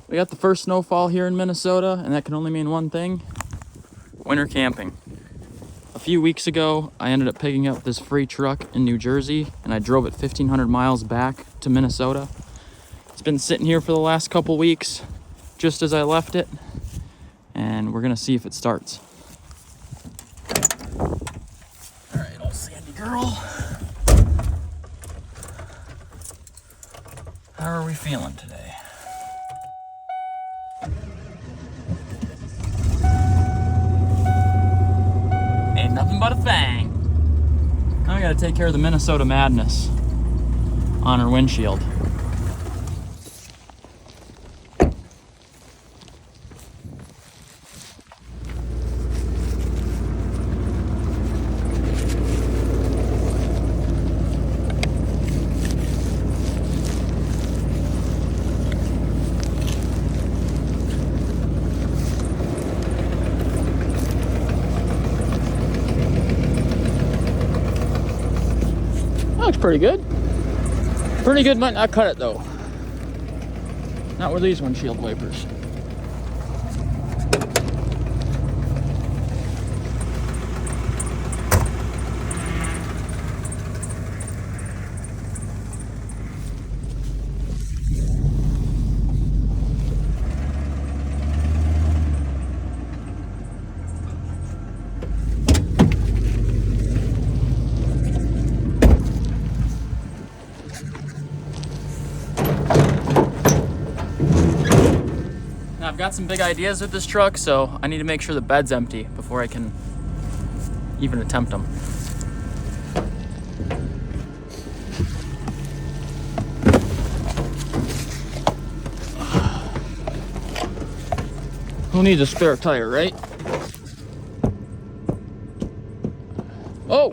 We got the first snowfall here in Minnesota, and that can only mean one thing: winter camping. A few weeks ago, I ended up picking up this free truck in New Jersey, and I drove it 1,500 miles back to Minnesota. It's been sitting here for the last couple weeks, just as I left it, and we're gonna see if it starts. All right, old Sandy girl. How are we feeling today? Ain't nothing but a thing. Now I gotta take care of the Minnesota madness on her windshield. Looks pretty good. Pretty good, might not cut it though. Not with these windshield wipers. I've got some big ideas with this truck, so I need to make sure the bed's empty before I can even attempt them. Who needs a spare tire, right? Oh!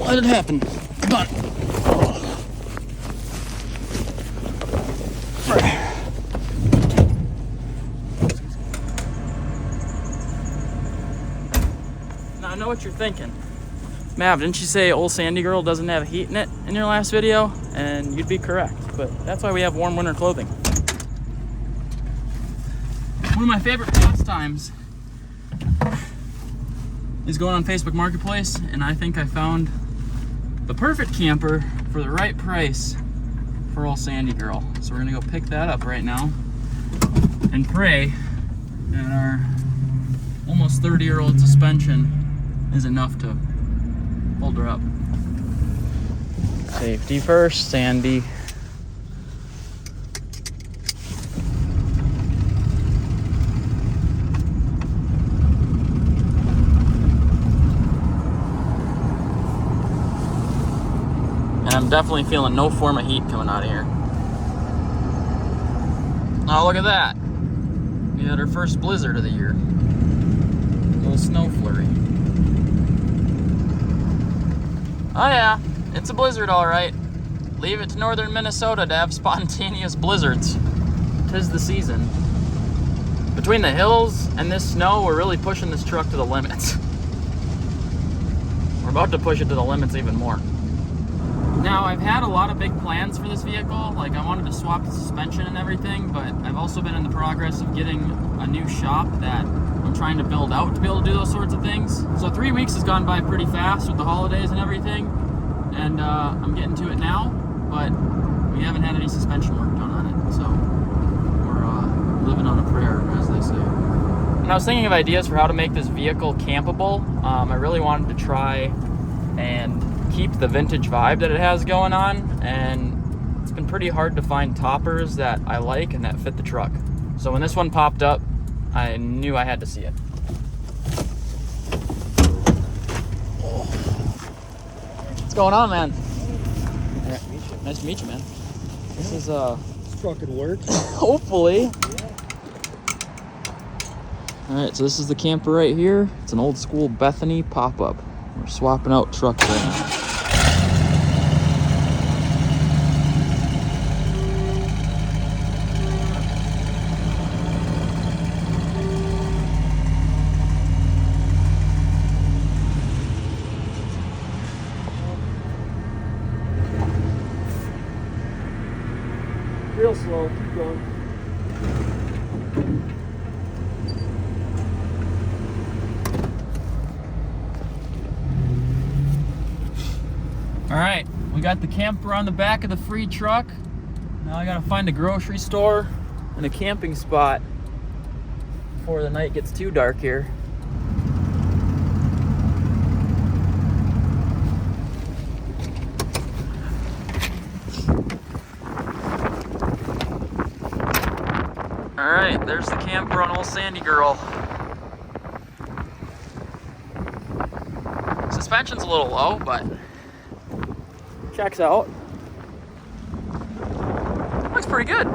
Let it happen. Come on. Now I know what you're thinking. Mav, didn't you say old Sandy girl doesn't have heat in it in your last video? And you'd be correct, but that's why we have warm winter clothing. One of my favorite pastimes is going on Facebook Marketplace, and I think I found the perfect camper for the right price for old Sandy girl. So we're gonna go pick that up right now and pray that our almost 30-year-old suspension is enough to hold her up. Safety first, Sandy. And I'm definitely feeling no form of heat coming out of here. Oh, look at that. We had our first blizzard of the year. A little snow flurry. Oh yeah, it's a blizzard all right. Leave it to northern Minnesota to have spontaneous blizzards. 'Tis the season. Between the hills and this snow, we're really pushing this truck to the limits. We're about to push it to the limits even more. Now, I've had a lot of big plans for this vehicle. Like, I wanted to swap the suspension and everything, but I've also been in the progress of getting a new shop that I'm trying to build out to be able to do those sorts of things. So 3 weeks has gone by pretty fast with the holidays and everything, and I'm getting to it now, but we haven't had any suspension work done on it, so we're living on a prayer, as they say. And I was thinking of ideas for how to make this vehicle campable. I really wanted to try and keep the vintage vibe that it has going on, and it's been pretty hard to find toppers that I like and that fit the truck. So when this one popped up, I knew I had to see it. What's going on, man? Nice to meet you, man. This is This truck could work. hopefully. All right, so this is the camper right here. It's an old school Bethany pop-up. We're swapping out trucks right now. Real slow, keep going. All right, we got the camper on the back of the free truck. Now I gotta find a grocery store and a camping spot before the night gets too dark here. All right, there's the camper on Old Sandy Girl. Suspension's a little low, but checks out. Looks pretty good.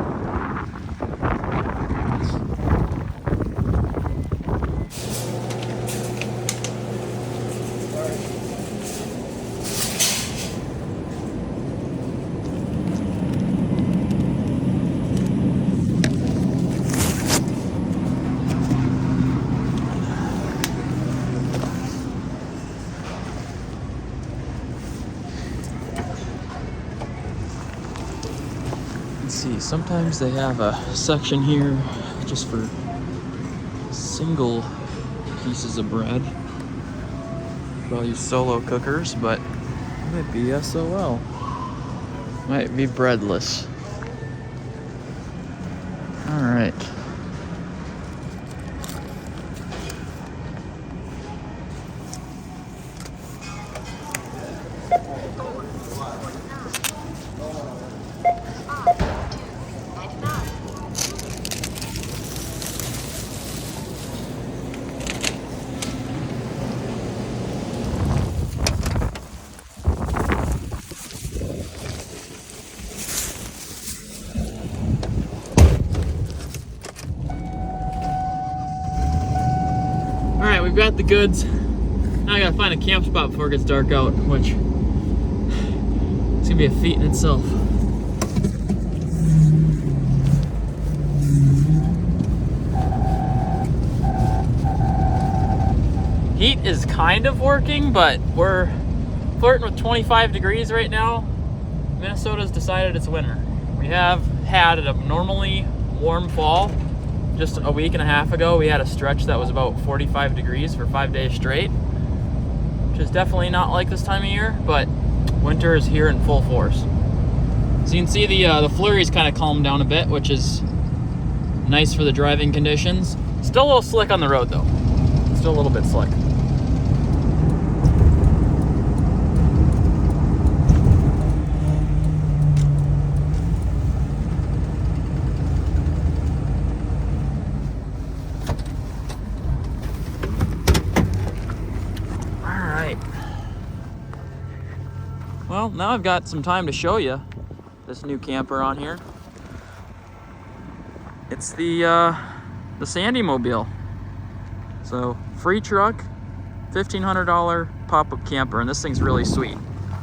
Let's see, sometimes they have a section here just for single pieces of bread for all you solo cookers, but it might be SOL. Might be breadless. All right. Alright, we've got the goods. Now I gotta find a camp spot before it gets dark out, which is gonna be a feat in itself. Heat is kind of working, but we're flirting with 25 degrees right now. Minnesota's decided it's winter. We have had an abnormally warm fall. Just a week and a half ago, we had a stretch that was about 45 degrees for 5 days straight, which is definitely not like this time of year, but winter is here in full force. So you can see the flurries kind of calmed down a bit, which is nice for the driving conditions. Still a little slick on the road though. Still a little bit slick. Well, now I've got some time to show you this new camper on here. It's the Sandy Mobile. So, free truck, $1,500 pop-up camper, and this thing's really sweet.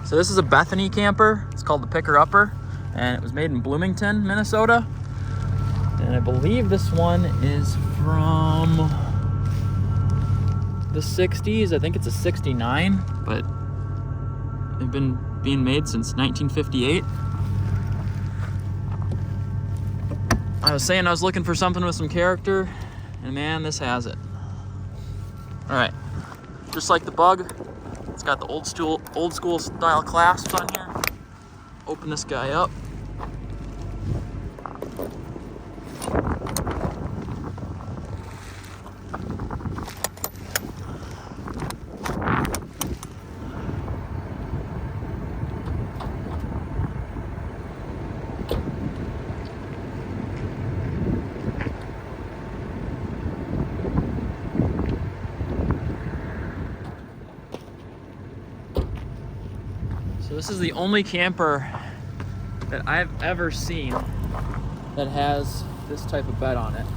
So this is a Bethany camper. It's called the Picker-Upper, and it was made in Bloomington, Minnesota. And I believe this one is from the 60s. I think it's a 69, but they've been being made since 1958. I was saying I was looking for something with some character, and man, this has it. All right, just like the Bug, it's got the old school style clasps on here. Open this guy up. this is the only camper that I've ever seen that has this type of bed on it.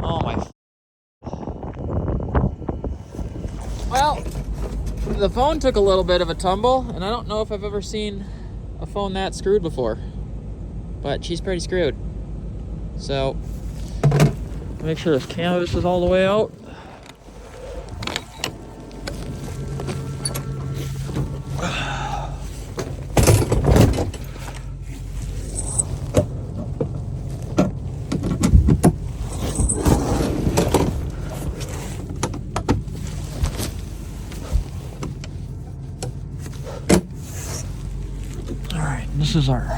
Oh my. Well, the phone took a little bit of a tumble, and I don't know if I've ever seen a phone that screwed before, but she's pretty screwed. So make sure this canvas is all the way out. All right, this is our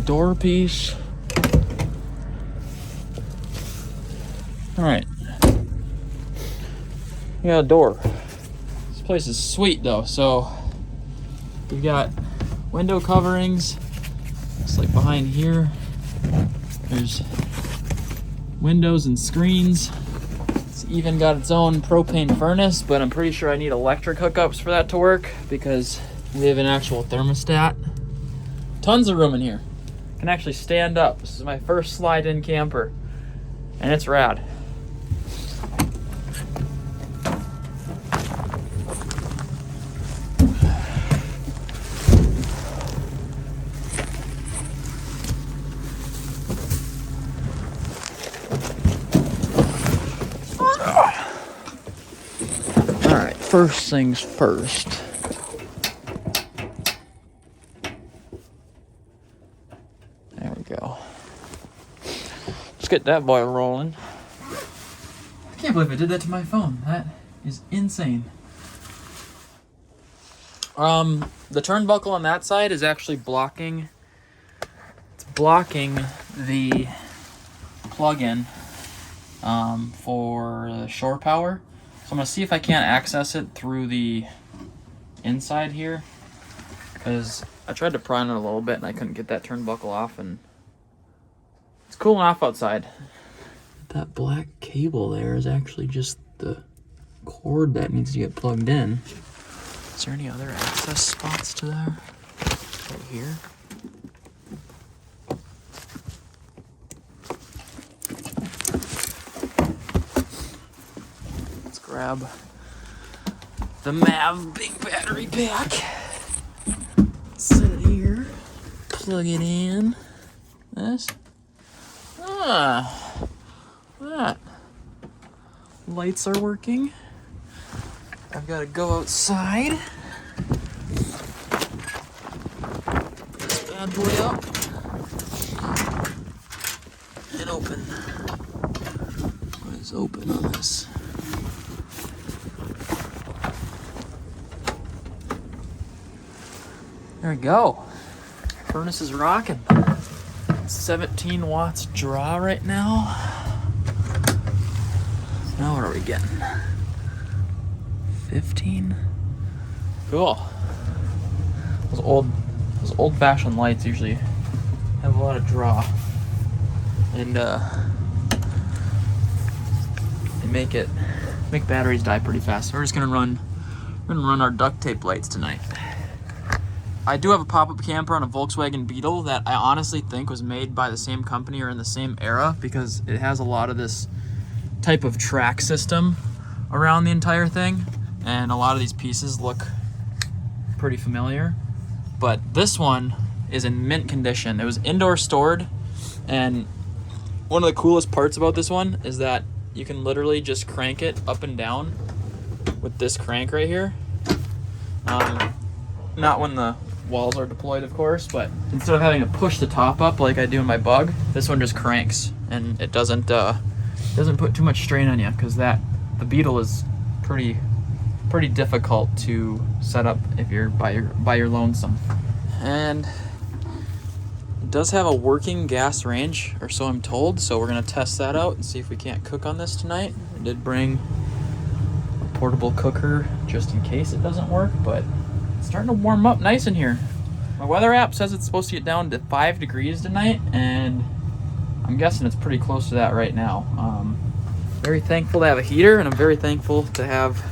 door piece. All right, we got a door. This place is sweet though. So we've got window coverings. It's like behind here. There's windows and screens. It's even got its own propane furnace, but I'm pretty sure I need electric hookups for that to work because we have an actual thermostat. Tons of room in here. Can actually stand up. This is my first slide-in camper, and it's rad. All right, first things first. There we go. Let's get that boy rolling. I can't believe I did that to my phone. That is insane. The turnbuckle on that side is actually blocking. It's blocking the plug-in for the shore power. So I'm gonna see if I can't access it through the inside here, because I tried to pry on it a little bit and I couldn't get that turnbuckle off, and it's cooling off outside. That black cable there is actually just the cord that needs to get plugged in. Is there any other access spots to there? Right here. Let's grab the Mav big battery pack. Set it here. Plug it in. This. That. Lights are working. I've got to go outside. Put this bad boy up. And open. What is open on this? There we go. Furnace is rocking. 17 watts draw right now. Now what are we getting? 15? Cool. Those old-fashioned lights usually have a lot of draw, and they make batteries die pretty fast. So we're just gonna run our duct tape lights tonight. I do have a pop-up camper on a Volkswagen Beetle that I honestly think was made by the same company or in the same era, because it has a lot of this type of track system around the entire thing, and a lot of these pieces look pretty familiar. But this one is in mint condition. It was indoor stored, and one of the coolest parts about this one is that you can literally just crank it up and down with this crank right here. Not when the walls are deployed, of course, but instead of having to push the top up like I do in my Bug, this one just cranks, and it doesn't put too much strain on you, because the Beetle is pretty difficult to set up if you're by your lonesome. And it does have a working gas range, or so I'm told, so we're gonna test that out and see if we can't cook on this tonight. I did bring a portable cooker just in case it doesn't work, but it's starting to warm up nice in here. My weather app says it's supposed to get down to 5 degrees tonight, and I'm guessing it's pretty close to that right now. Very thankful to have a heater, and I'm very thankful to have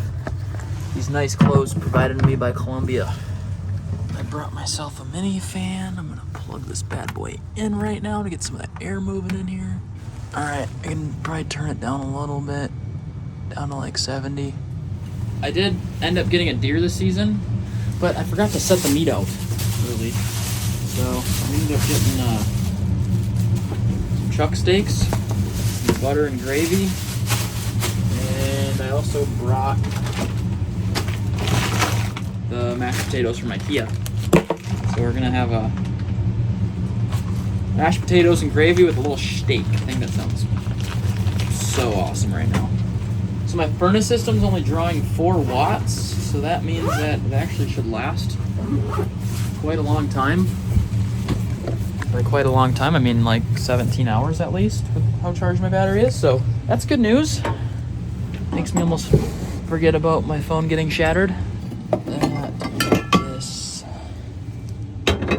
these nice clothes provided to me by Columbia. I brought myself a mini fan. I'm gonna plug this bad boy in right now to get some of that air moving in here. All right, I can probably turn it down a little bit, down to like 70. I did end up getting a deer this season, but I forgot to set the meat out early. So I ended up getting some chuck steaks, some butter and gravy, and I also brought the mashed potatoes from IKEA. So we're gonna have a mashed potatoes and gravy with a little steak. I think that sounds so awesome right now. So my furnace system's only drawing 4 watts, so that means that it actually should last quite a long time. By quite a long time, I mean like 17 hours at least with how charged my battery is, so that's good news. Makes me almost forget about my phone getting shattered. This. There we go.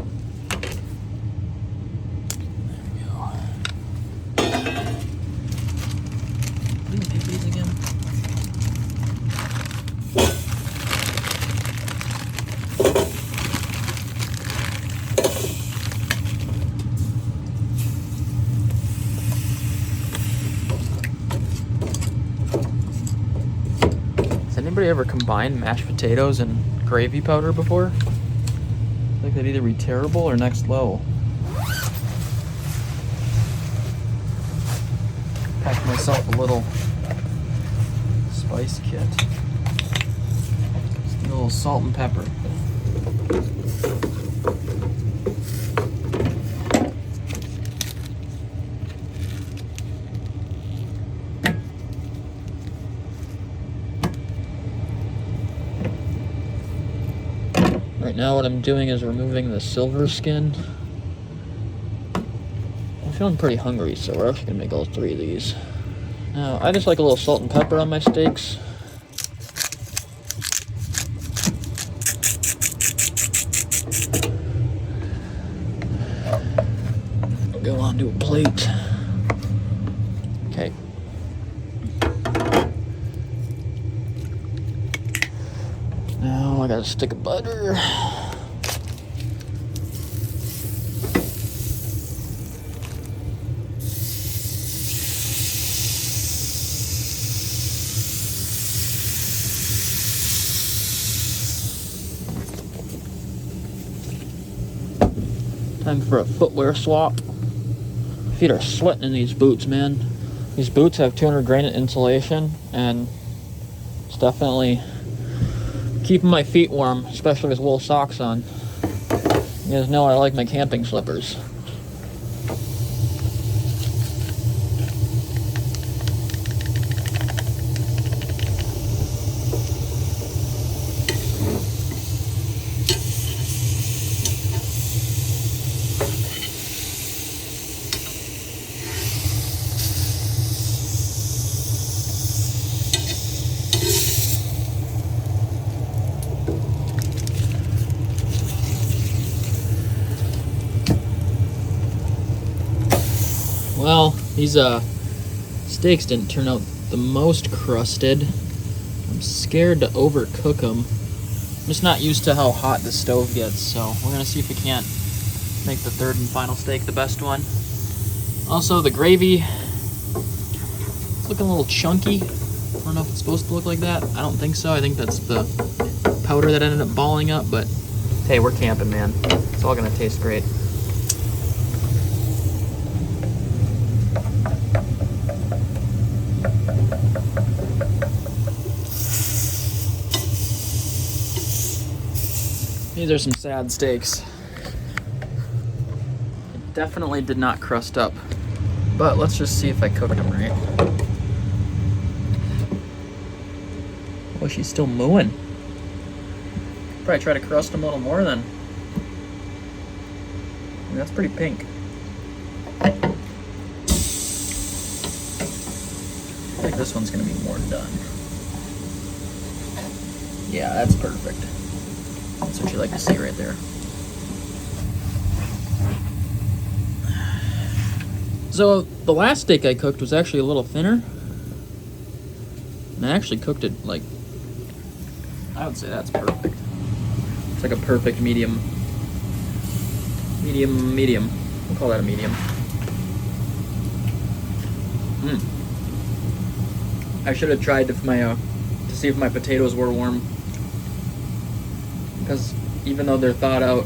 What do you make these again? Anybody ever combined mashed potatoes and gravy powder before? I think that'd either be terrible or next level. Packed myself a little spice kit. Just a little salt and pepper. Right now what I'm doing is removing the silver skin. I'm feeling pretty hungry, so we're actually gonna make all 3 of these. Now, I just like a little salt and pepper on my steaks. Go onto a plate. Okay. Now I got a stick of butter. Time for a footwear swap. Feet are sweating in these boots, man. These boots have 200 grain insulation, and it's definitely keeping my feet warm, especially with wool socks on. You guys know I like my camping slippers. Well, these steaks didn't turn out the most crusted. I'm scared to overcook them. I'm just not used to how hot the stove gets, so we're gonna see if we can't make the 3rd and final steak the best one. Also, the gravy, it's looking a little chunky. I don't know if it's supposed to look like that. I don't think so. I think that's the powder that ended up balling up, but hey, we're camping, man. It's all gonna taste great. These are some sad steaks. It definitely did not crust up, but let's just see if I cooked them right. Oh, she's still mooing. Probably try to crust them a little more then. That's pretty pink. I think this one's gonna be more done. Yeah, that's perfect. That's what you like to see right there. So the last steak I cooked was actually a little thinner. And I actually cooked it like, I would say that's perfect. It's like a perfect medium. Medium. We'll call that a medium. I should have tried if my to see if my potatoes were warm, because even though they're thawed out,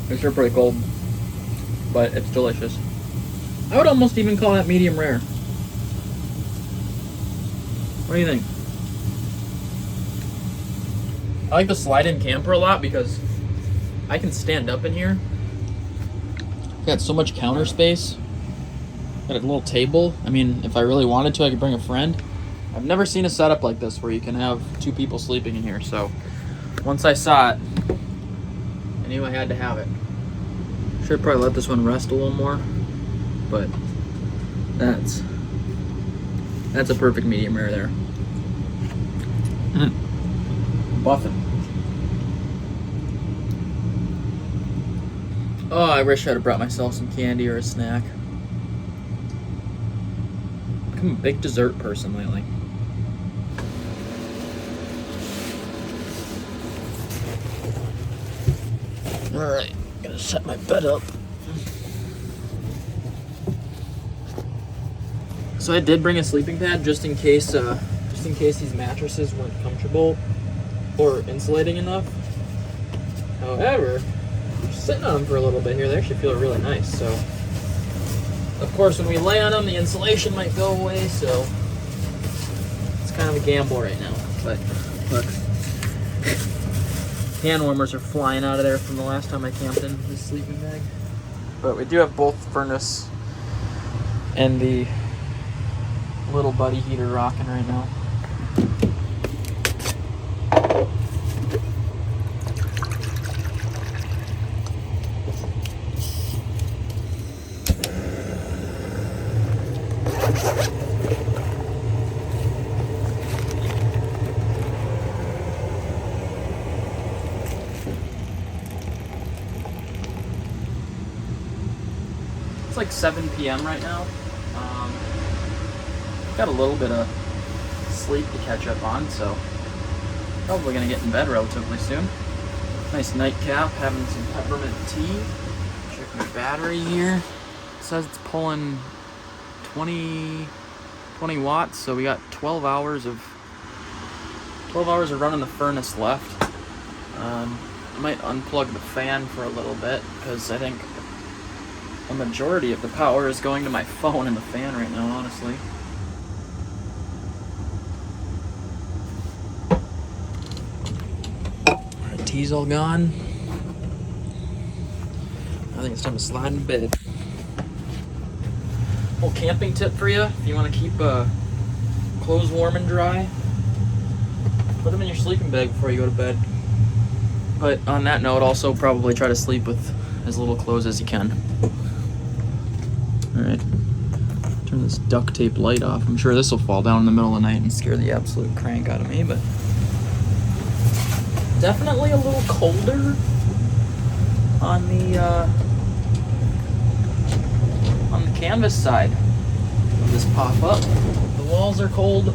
they're still pretty cold. But it's delicious. I would almost even call that medium rare. What do you think? I like the slide-in camper a lot because I can stand up in here. Got so much counter space. Got a little table. I mean, if I really wanted to, I could bring a friend. I've never seen a setup like this where you can have 2 people sleeping in here. So once I saw it, I knew I had to have it. Should probably let this one rest a little more, but that's a perfect medium rare there. Buffing. Oh, I wish I'd have brought myself some candy or a snack. I've become a big dessert person lately. Alright, gonna set my bed up. So I did bring a sleeping pad just in case these mattresses weren't comfortable or insulating enough. However, sitting on them for a little bit here, they actually feel really nice. So, of course, when we lay on them, the insulation might go away. So, it's kind of a gamble right now. But look, hand warmers are flying out of there from the last time I camped in this sleeping bag. But we do have both furnace and the little buddy heater rocking right now. It's like 7 p.m. right now. Got a little bit of sleep to catch up on, so probably gonna get in bed relatively soon. Nice nightcap, having some peppermint tea. Check my battery here. It says it's pulling 20 watts, so we got 12 hours of running the furnace left. I might unplug the fan for a little bit because I think a majority of the power is going to my phone and the fan right now, honestly. Alright, tea's all gone. I think it's time to slide into bed. Little camping tip for you: if you want to keep clothes warm and dry, put them in your sleeping bag before you go to bed. But on that note, also probably try to sleep with as little clothes as you can. Alright, turn this duct tape light off. I'm sure this will fall down in the middle of the night and scare the absolute crank out of me, but definitely a little colder on the canvas side of this pop-up. The walls are cold,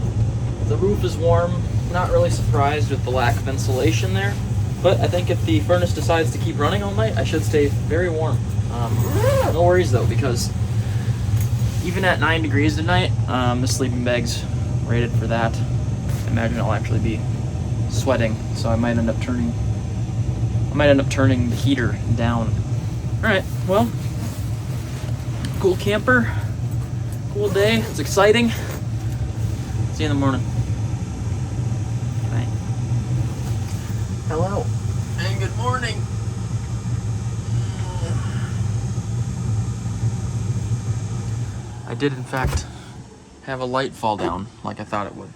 the roof is warm. Not really surprised with the lack of insulation there, but I think if the furnace decides to keep running all night, I should stay very warm. No worries though, because even at 9 degrees tonight, the sleeping bag's rated for that. I imagine I'll actually be sweating, so I might end up turning the heater down. Alright, well, cool camper, cool day, it's exciting. See you in the morning. Bye. Hello, and good morning. I did in fact have a light fall down like I thought it would.